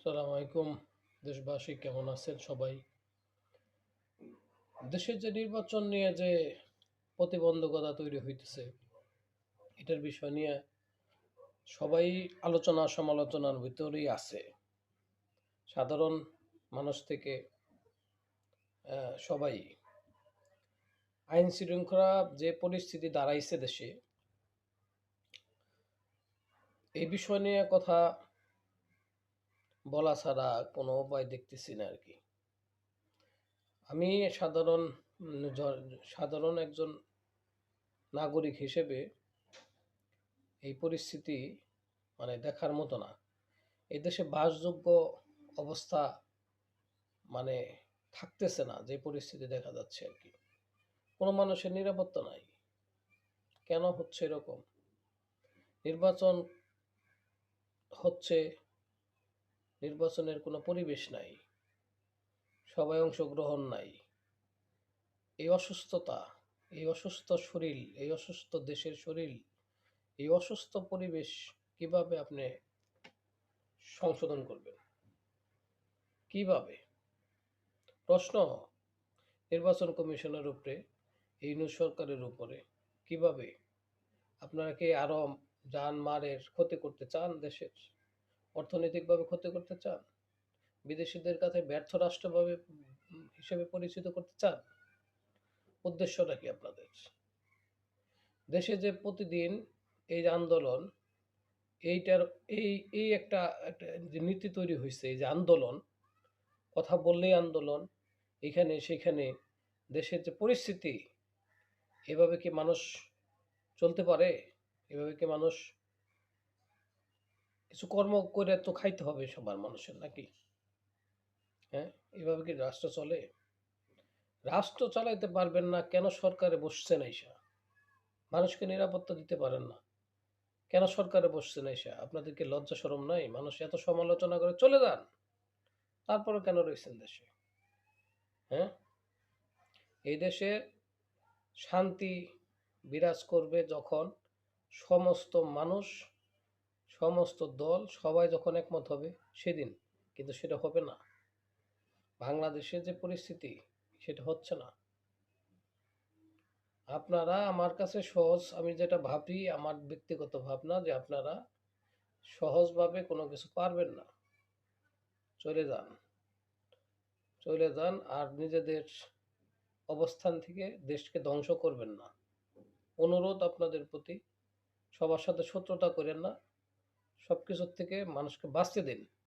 আসসালামু আলাইকুম। দেশবাসী কেমন আছেন সবাই? দেশের যে নির্বাচন নিয়ে যে প্রতিবন্ধকতা তৈরি হইতেছে, এটার বিষয় নিয়ে সবাই আলোচনা সমালোচনার ভিতরেই আছে। সাধারণ মানুষ থেকে সবাই। আইন শৃঙ্খলা যে পরিস্থিতি দাঁড়াইছে দেশে, এই বিষয় নিয়ে কথা বলা ছাড়া কোনো উপায় দেখতেছি না আরকি। আমি সাধারণ একজন নাগরিক হিসেবে এই পরিস্থিতি দেখার মতো না। এই দেশে বাসযোগ্য অবস্থা মানে থাকতেছে না, যে পরিস্থিতি দেখা যাচ্ছে আরকি। কোনো মানুষের নিরাপত্তা নাই। কেন হচ্ছে এরকম? নির্বাচন হচ্ছে, নির্বাচনের কোনো পরিবেশ নাই। সবাই অংশগ্রহণ নাই। এই অসুস্থতা, এই অসুস্থ শরীর, এই অসুস্থ দেশের শরীর, এই অসুস্থ পরিবেশ কিভাবে আপনি সংশোধন করবেন? কিভাবে? প্রশ্ন নির্বাচন কমিশনের উপরে, ইউনূস সরকারের উপরে। কিভাবে? আপনারা কি আরো জান-মালের ক্ষতি করতে চান দেশের? অর্থনৈতিকভাবে ক্ষতি করতে চান? বিদেশিদের কাছে ব্যর্থ রাষ্ট্রভাবে হিসেবে পরিচিত করতে চান? উদ্দেশ্যটা কি আপনাদের? দেশে যে প্রতিদিন এই যে আন্দোলন, এইটার এই এই একটা একটা যে নীতি তৈরি হইছে, এই যে আন্দোলন, কথা বললেই আন্দোলন, এখানে সেখানে দেশের যে পরিস্থিতি, এভাবে কি মানুষ চলতে পারে? এভাবে কি মানুষ কিছু কর্ম করে তো খাইতে হবে সবার মানুষের, নাকি? হ্যাঁ? এভাবে কি রাষ্ট্র চলে? রাষ্ট্র চালাইতে পারবেন না, কেন সরকারে বসছেন আইসা? মানুষকে নিরাপত্তা দিতে পারেন না, কেন সরকারে বসছেন আইসা? আপনাদের কি লজ্জা শরম নাই? মানুষ এত সমালোচনা করে চলে যান। তারপরেও কেন রইছেন দেশে? হ্যাঁ? এই দেশে শান্তি বিরাজ করবে যখন সমস্ত মানুষ, সমস্ত দল, সবাই যখন একমত হবে সেদিন। কিন্তু সেটা হবে না। বাংলাদেশের যে পরিস্থিতি, সেটা হচ্ছে না। আপনারা, আমার কাছে সহজ, আমি যেটা ভাবি, আমার ব্যক্তিগত ভাবনা, যে আপনারা সহজভাবে কোনো কিছু পারবেন না। চলে যান। চলে যান, আর নিজেদের অবস্থান থেকে দেশকে ধ্বংস করবেন না। অনুরোধ আপনাদের প্রতি, সবার সাথে শত্রুতা করেন না। সবকিছুর থেকে মানুষকে বাঁচতে দিন।